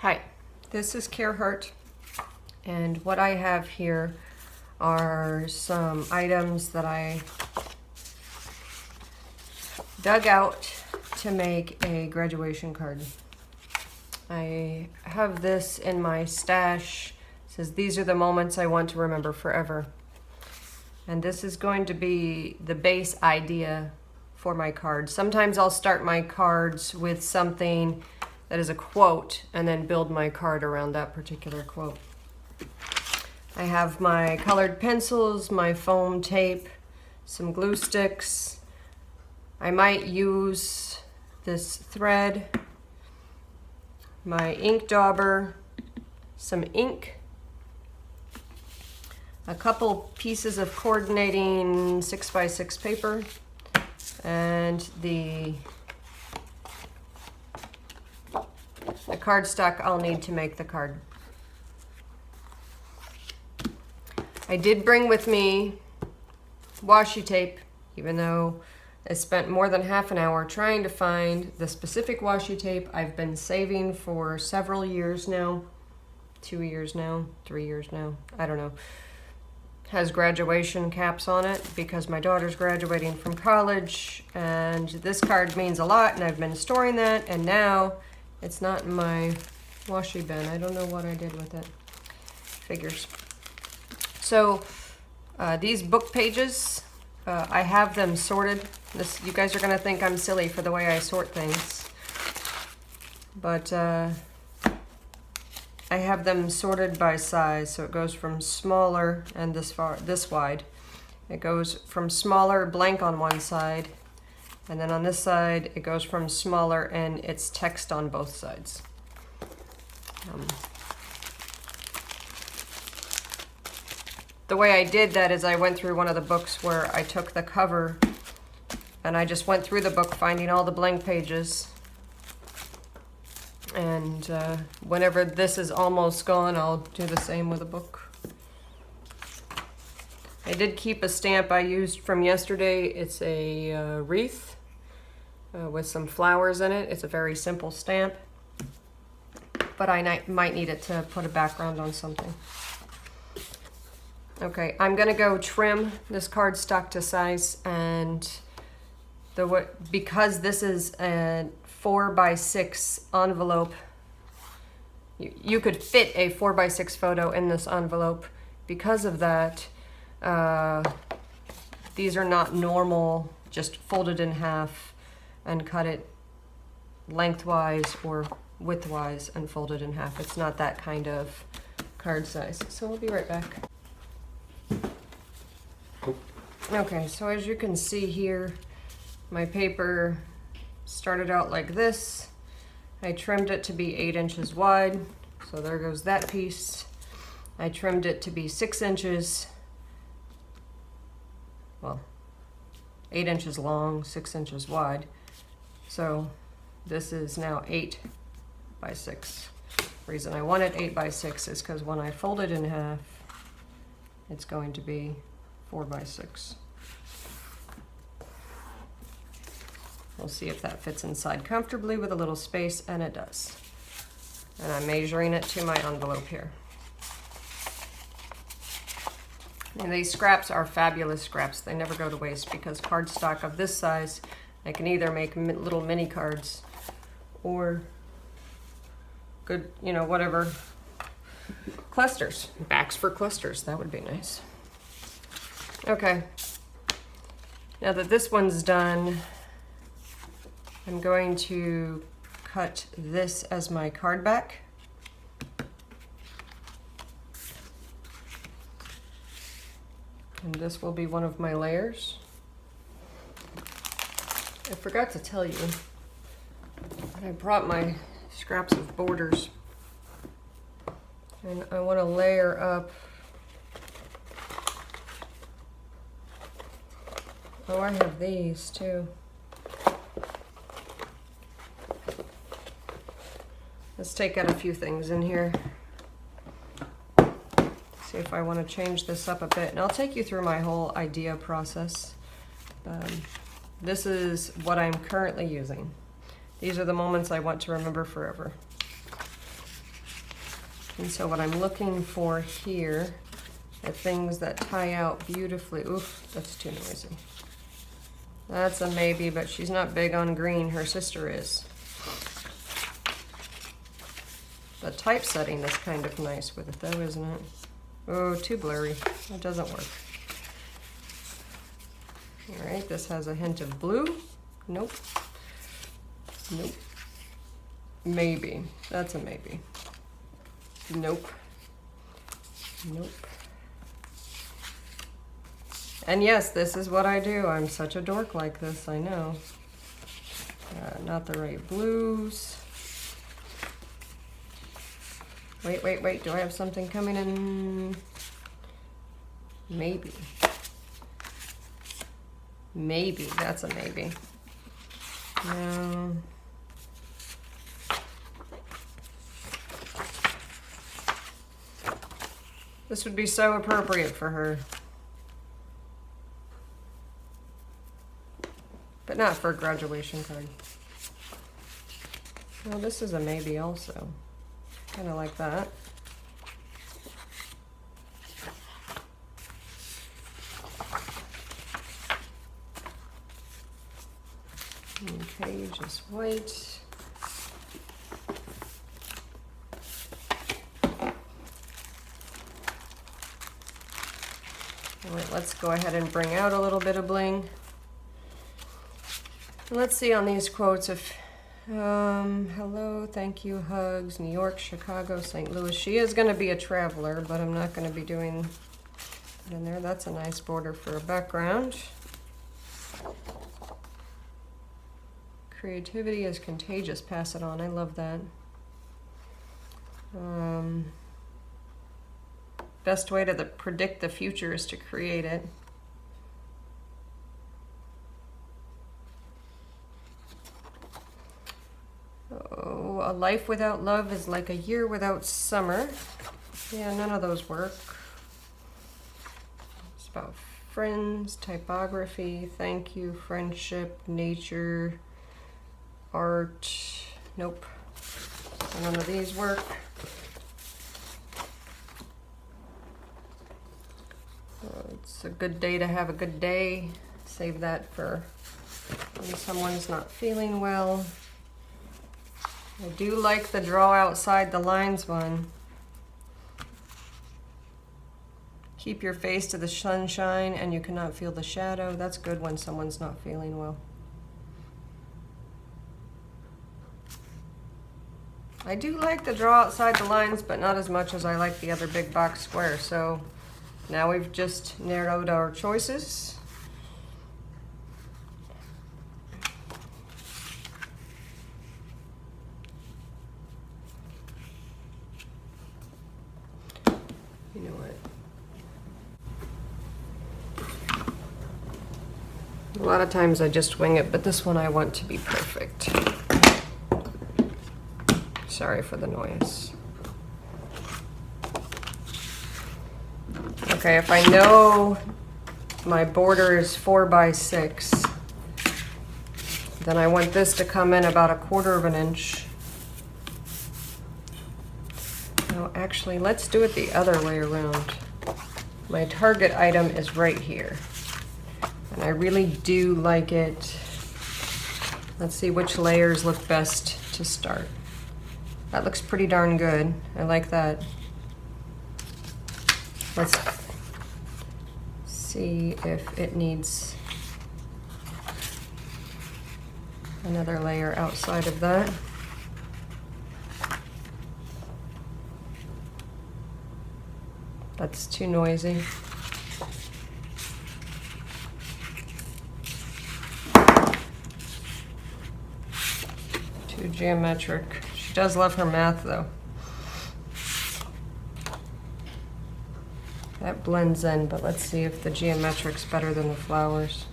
Hi, this is Hart, and what I have here are some items that I dug out to make a graduation card. I have this in my stash. It says, "These are the moments I want to remember forever." And this is going to be the base idea for my card. Sometimes I'll start my cards with something that is a quote and then build my card around that particular quote. I have my colored pencils, my foam tape, some glue sticks. I might use this thread, my ink dauber, some ink, a couple pieces of coordinating 6x6 paper, and the cardstock I'll need to make the card. I did bring with me washi tape, even though I spent more than half an hour trying to find the specific washi tape I've been saving for several years now. 2 years now, 3 years now, I don't know. Has graduation caps on it because my daughter's graduating from college, and this card means a lot, and I've been storing that, and now it's not in my washi bin. I don't know what I did with it. Figures. So these book pages, I have them sorted. You guys are gonna think I'm silly for the way I sort things, but I have them sorted by size. So it goes from smaller and this wide. It goes from smaller blank on one side, and then on this side, it goes from smaller and it's text on both sides. The way I did that is I went through one of the books where I took the cover and I just went through the book finding all the blank pages. And whenever this is almost gone, I'll do the same with a book. I did keep a stamp I used from yesterday. It's a wreath with some flowers in it. It's a very simple stamp, but I might need it to put a background on something. Okay, I'm gonna go trim this cardstock to size, and because this is a 4x6 envelope, you could fit a 4x6 photo in this envelope. Because of that, these are not normal, just folded in half and cut it lengthwise or widthwise and folded in half. It's not that kind of card size. So we'll be right back. Okay, so as you can see here, my paper started out like this. I trimmed it to be 8 inches wide, so there goes that piece. I trimmed it to be 6 inches, well, 8 inches long, 6 inches wide. So this is now 8x6. The reason I want it 8x6 is because when I fold it in half, it's going to be 4x6. We'll see if that fits inside comfortably with a little space, and it does. And I'm measuring it to my envelope here. And these scraps are fabulous scraps. They never go to waste because cardstock of this size, I can either make little mini cards or good, whatever, clusters. Backs for clusters, that would be nice. Okay, now that this one's done, I'm going to cut this as my card back. And this will be one of my layers. I forgot to tell you, I brought my scraps of borders, and I want to layer up. Oh, I have these too. Let's take out a few things in here. See if I want to change this up a bit. And I'll take you through my whole idea process. This is what I'm currently using. These are the moments I want to remember forever. And so what I'm looking for here are things that tie out beautifully. Oof, that's too noisy. That's a maybe, but she's not big on green. Her sister is. The typesetting is kind of nice with it though, isn't it? Oh, too blurry. That doesn't work. All right, this has a hint of blue. Nope. Nope. Maybe. That's a maybe. Nope. Nope. And yes, this is what I do. I'm such a dork like this, I know. Not the right blues. Wait, wait, wait. Do I have something coming in? Maybe. Maybe. That's a maybe. No. This would be so appropriate for her. But not for a graduation card. Well, this is a maybe also. Kind of like that. Okay, just white. All right, let's go ahead and bring out a little bit of bling. Let's see on these quotes if, hello, thank you, hugs, New York, Chicago, St. Louis. She is going to be a traveler, but I'm not going to be doing it in there. That's a nice border for a background. Creativity is contagious. Pass it on. I love that. Best way to predict the future is to create it. Oh, a life without love is like a year without summer. Yeah, none of those work. It's about friends, typography, thank you, friendship, nature, art. Nope. None of these work. It's a good day to have a good day. Save that for when someone's not feeling well. I do like the draw outside the lines one. Keep your face to the sunshine and you cannot feel the shadow. That's good when someone's not feeling well. I do like the draw outside the lines, but not as much as I like the other big box square. So now we've just narrowed our choices. You know what? A lot of times I just wing it, but this one I want to be perfect. Sorry for the noise. Okay, if I know my border is 4 by 6, then I want this to come in about 1/4 of an inch. No, actually, let's do it the other way around. My target item is right here. And I really do like it. Let's see which layers look best to start. That looks pretty darn good. I like that. Let's see if it needs another layer outside of that. That's too noisy. Too geometric. She does love her math though. That blends in, but let's see if the geometric's better than the flowers.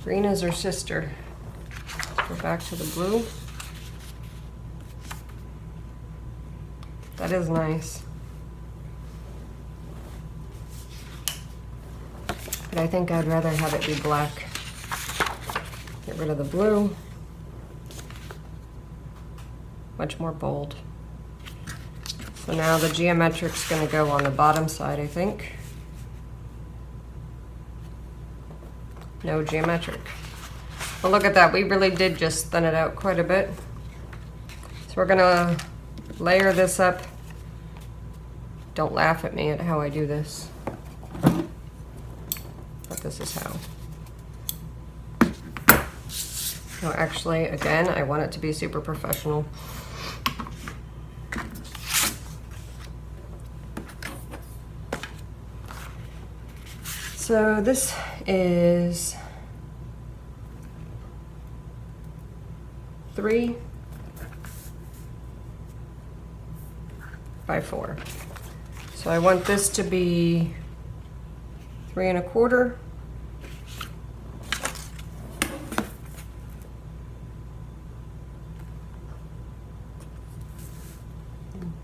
Green is her sister. Go back to the blue. That is nice. but I think I'd rather have it be black. Get rid of the blue. Much more bold. So now the geometric's going to go on the bottom side, I think. No geometric. But look at that, we really did just thin it out quite a bit. So we're going to layer this up. Don't laugh at me at how I do this. But this is how. No, actually, again, I want it to be super professional. So this is 3 by 4. So I want this to be 3 1/4.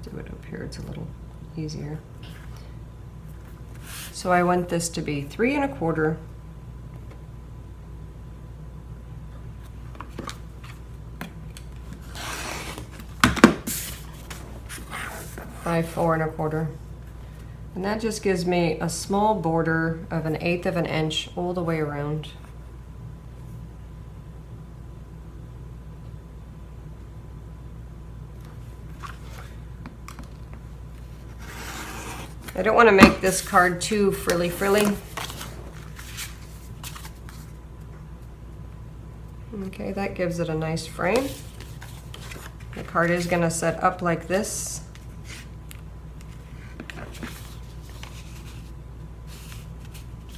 Do it up here, it's a little easier. So I want this to be 3 1/4 by 4 1/4. And that just gives me a small border of 1/8 of an inch all the way around. I don't want to make this card too frilly. Okay, that gives it a nice frame. The card is going to set up like this.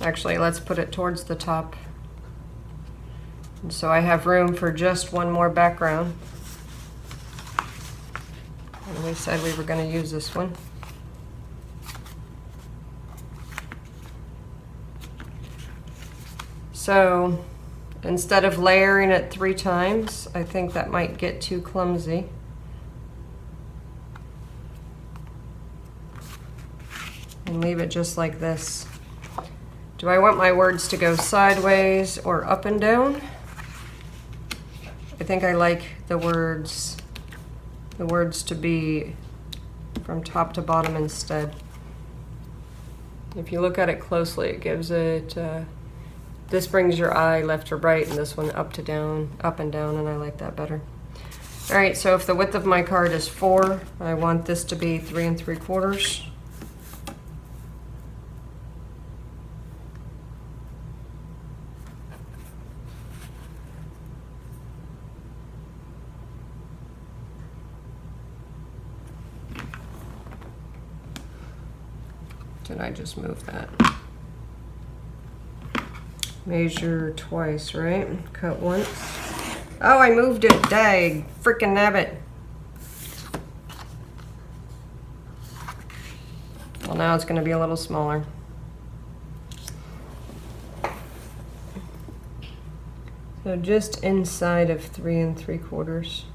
Actually, let's put it towards the top. And so I have room for just one more background. And we said we were going to use this one. So instead of layering it 3 times, I think that might get too clumsy. And leave it just like this. Do I want my words to go sideways or up and down? I think I like the words to be from top to bottom instead. If you look at it closely, it gives it, this brings your eye left to right, and this one up and down, and I like that better. All right, so if the width of my card is 4, I want this to be 3 3/4. Did I just move that? Measure twice, right? Cut once. Oh, I moved it. Dag, freaking nabbit. Well, now it's going to be a little smaller. So just inside of 3 3/4.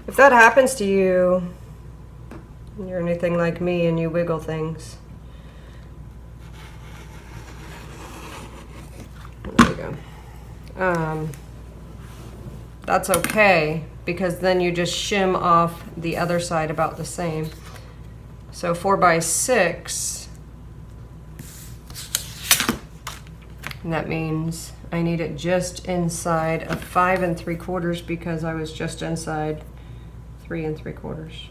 If that happens to you, and you're anything like me and you wiggle things, there you go. That's okay, because then you just shim off the other side about the same. So 4 by 6, and that means I need it just inside of 5 3/4 because I was just inside 3 3/4.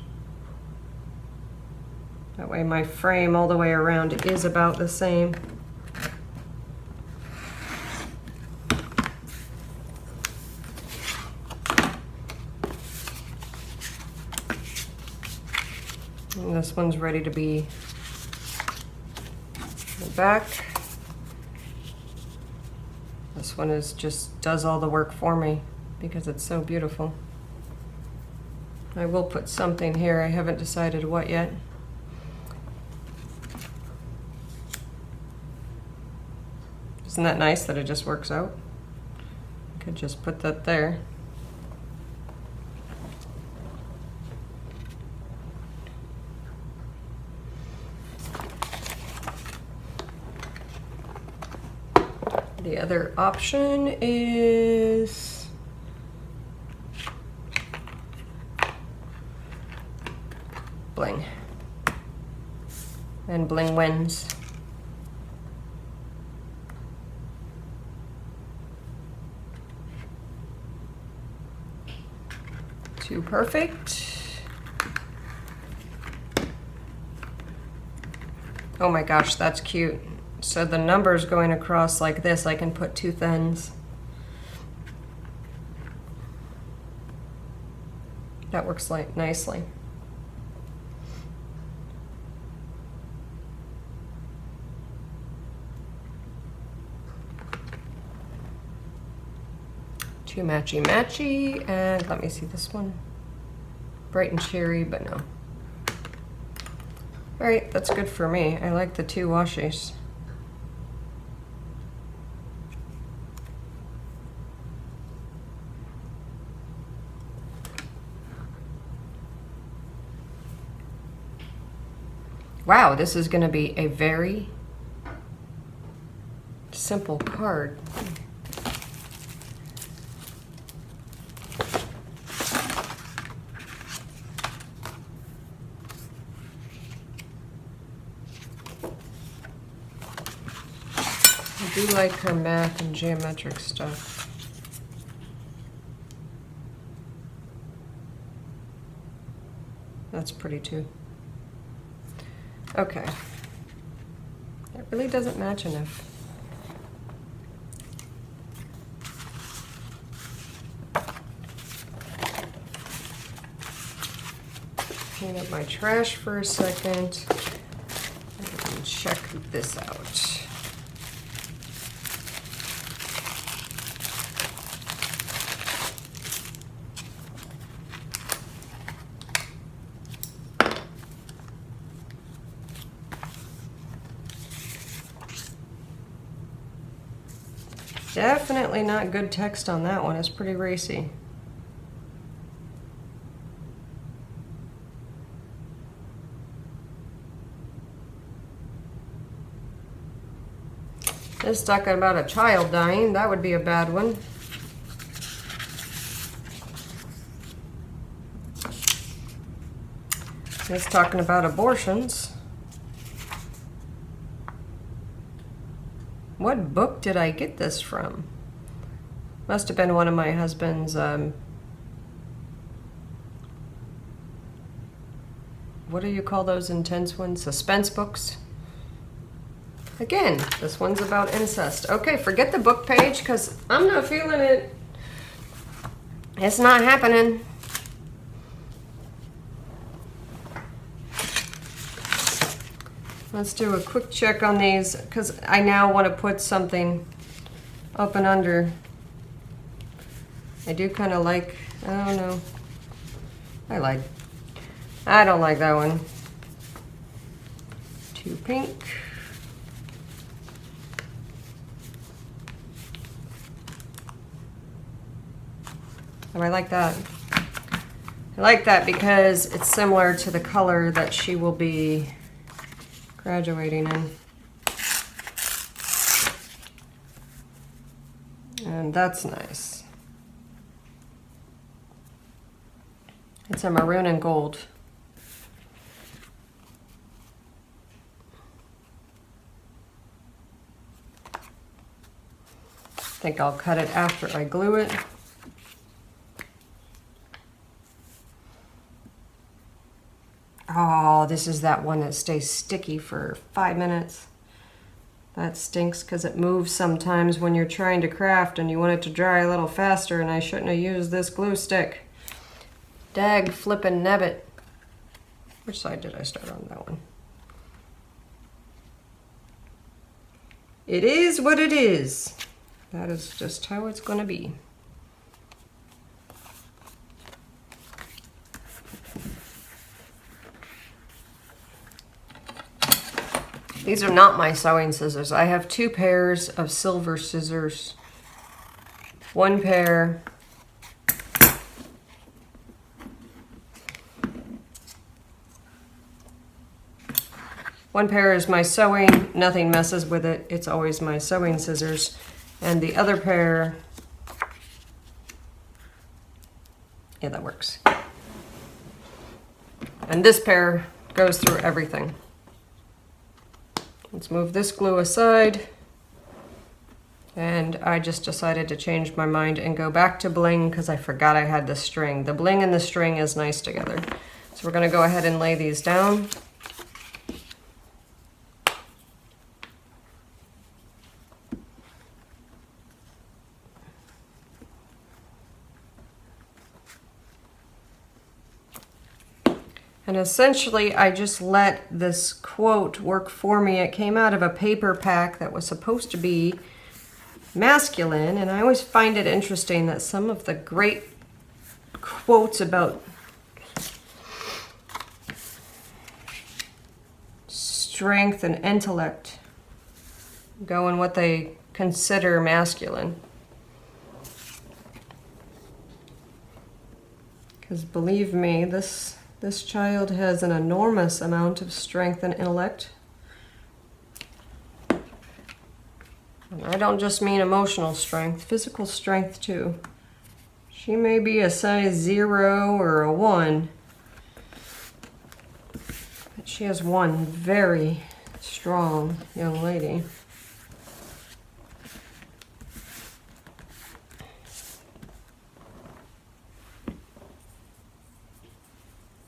That way my frame all the way around is about the same. And this one's ready to be the back. This one just does all the work for me because it's so beautiful. I will put something here. I haven't decided what yet. Isn't that nice that it just works out? I could just put that there. The other option is Bling. And Bling wins. Too perfect. Oh my gosh, that's cute. So the numbers going across like this, I can put two thins. That works like nicely. Too matchy, and let me see this one. Bright and cherry, but no. All right, that's good for me. I like the two washies. Wow, this is going to be a very simple card. I do like her math and geometric stuff. That's pretty too. Okay. It really doesn't match enough. Clean up my trash for a second and check this out. Definitely not good text on that one. It's pretty racy. It's talking about a child dying. That would be a bad one. It's talking about abortions. What book did I get this from? Must have been one of my husband's, what do you call those intense ones? Suspense books? Again, this one's about incest. Okay, forget the book page because I'm not feeling it. It's not happening. Let's do a quick check on these because I now want to put something up and under. I do kind of like, I don't know. I don't like that one. Too pink. Oh, I like that. I like that because it's similar to the color that she will be graduating in. And that's nice. It's a maroon and gold. I think I'll cut it after I glue it. Oh, this is that one that stays sticky for 5 minutes. That stinks because it moves sometimes when you're trying to craft and you want it to dry a little faster, and I shouldn't have used this glue stick. Dag flippin' nabbit. Which side did I start on? That one. It is what it is. That is just how it's going to be. These are not my sewing scissors. I have 2 pairs of silver scissors. One pair is my sewing. Nothing messes with it. It's always my sewing scissors. And the other pair, yeah, that works. And this pair goes through everything. Let's move this glue aside. And I just decided to change my mind and go back to Bling because I forgot I had the string. The Bling and the string is nice together. So we're going to go ahead and lay these down. And essentially, I just let this quote work for me. It came out of a paper pack that was supposed to be masculine, and I always find it interesting that some of the great quotes about strength and intellect go in what they consider masculine. Because believe me, this child has an enormous amount of strength and intellect. And I don't just mean emotional strength, physical strength too. She may be a size 0 or a 1, but she is one very strong young lady.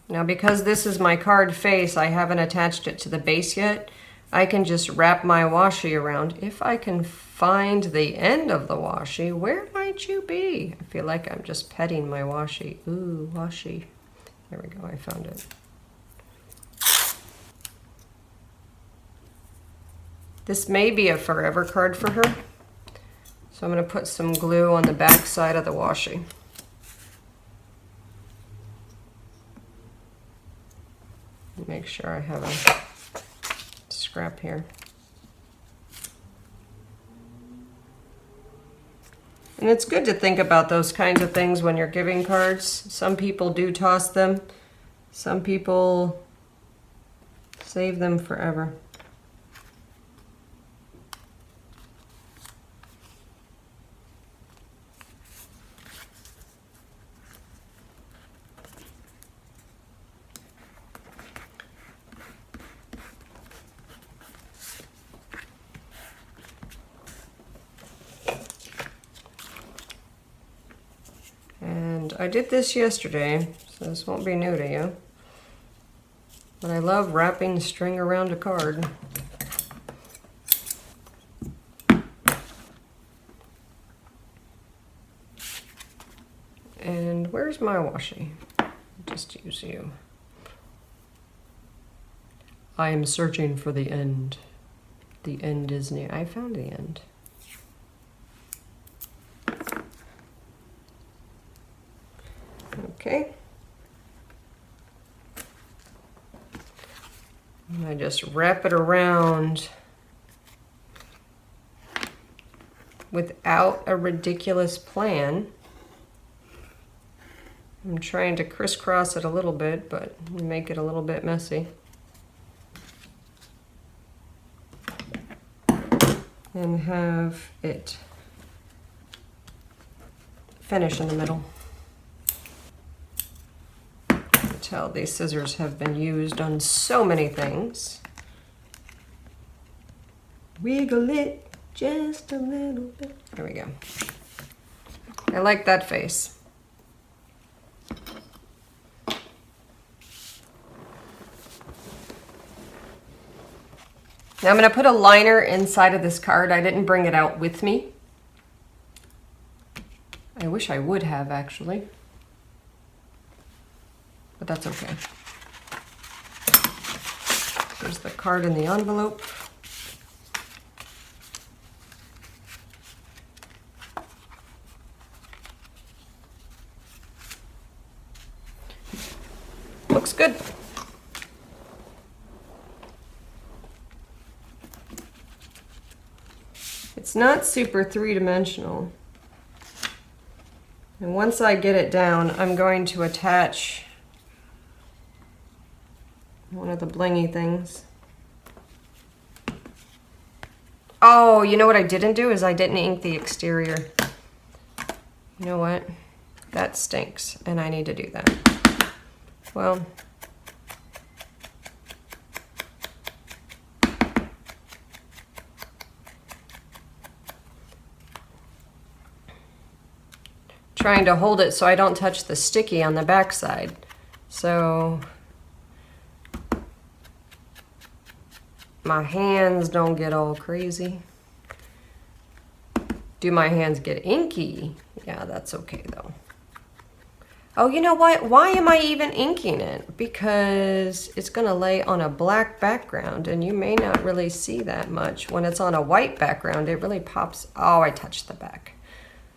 Now, because this is my card face, I haven't attached it to the base yet. I can just wrap my washi around. If I can find the end of the washi, where might you be? I feel like I'm just petting my washi. Ooh, washi. There we go, I found it. This may be a forever card for her. So I'm going to put some glue on the back side of the washi. Make sure I have a scrap here. And it's good to think about those kinds of things when you're giving cards. Some people do toss them. Some people save them forever. I did this yesterday, so this won't be new to you. But I love wrapping string around a card. And where's my washi? Just use you. I am searching for the end. The end is near. I found the end. Okay. And I just wrap it around without a ridiculous plan. I'm trying to crisscross it a little bit, but make it a little bit messy. And have it finish in the middle. Tell these scissors have been used on so many things. Wiggle it just a little bit. There we go. I like that face. Now I'm going to put a liner inside of this card. I didn't bring it out with me. I wish I would have, actually. But that's okay. There's the card in the envelope. Looks good. It's not super three-dimensional. And once I get it down, I'm going to attach one of the blingy things. Oh, you know what I didn't do is I didn't ink the exterior. You know what? That stinks, and I need to do that. Well, trying to hold it so I don't touch the sticky on the back side. So my hands don't get all crazy. Do my hands get inky? Yeah, that's okay though. Oh, you know what? Why am I even inking it? Because it's gonna lay on a black background and you may not really see that much. When it's on a white background, it really pops. Oh, I touched the back.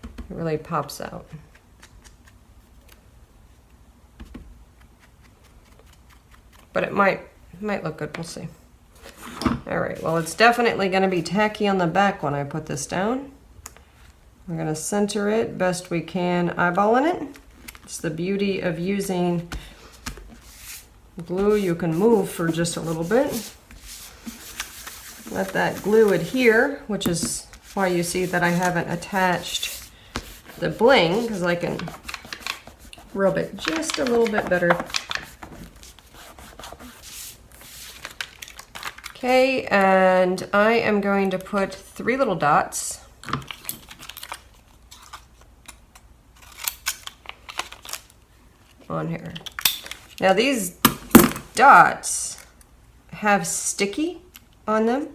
It really pops out. But it might look good, we'll see. All right, well, it's definitely gonna be tacky on the back when I put this down. We're gonna center it best we can, eyeballing it. It's the beauty of using glue. You can move for just a little bit. Let that glue adhere, which is why you see that I haven't attached the bling, because I can rub it just a little bit better. Okay, and I am going to put 3 little dots on here. Now these dots have sticky on them.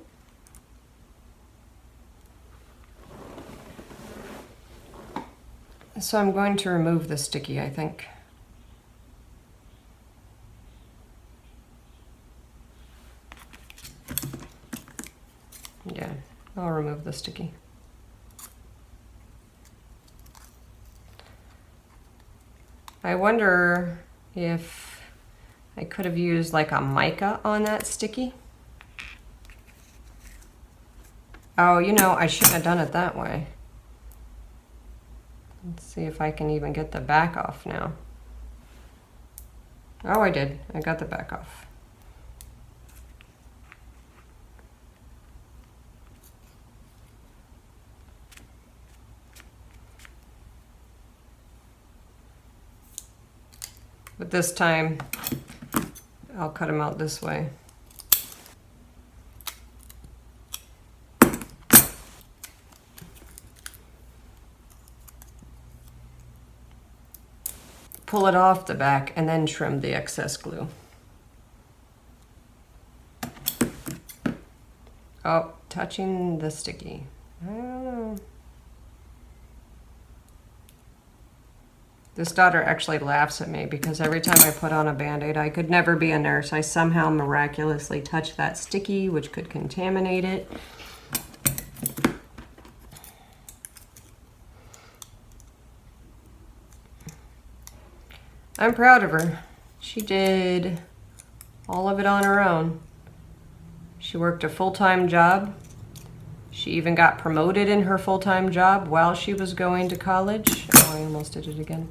So I'm going to remove the sticky, I think. Yeah, I'll remove the sticky. I wonder if I could have used like a mica on that sticky. Oh, you know, I shouldn't have done it that way. Let's see if I can even get the back off now. Oh, I did. I got the back off. But this time, I'll cut them out this way. Pull it off the back and then trim the excess glue. Oh, touching the sticky. I don't know. This daughter actually laughs at me because every time I put on a Band-Aid, I could never be a nurse. I somehow miraculously touch that sticky, which could contaminate it. I'm proud of her. She did all of it on her own. She worked a full-time job. She even got promoted in her full-time job while she was going to college. Oh, I almost did it again.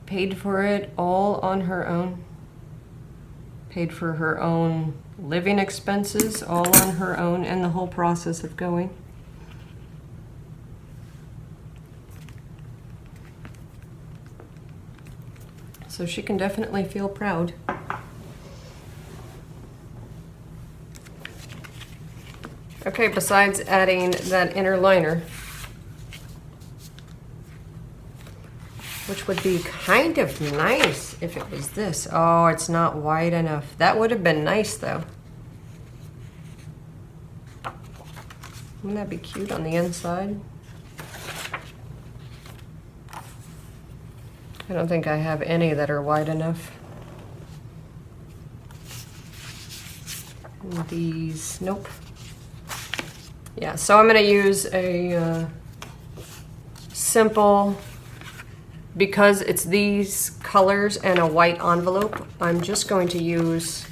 Paid for it all on her own. Paid for her own living expenses all on her own and the whole process of going. So she can definitely feel proud. Okay, besides adding that inner liner, which would be kind of nice if it was this. Oh, it's not wide enough. That would have been nice though. Wouldn't that be cute on the inside? I don't think I have any that are wide enough. And these, nope. Yeah, so I'm gonna use a simple, because it's these colors and a white envelope, I'm just going to use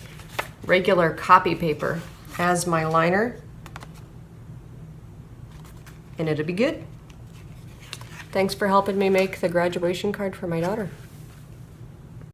regular copy paper as my liner, and it'll be good. Thanks for helping me make the graduation card for my daughter.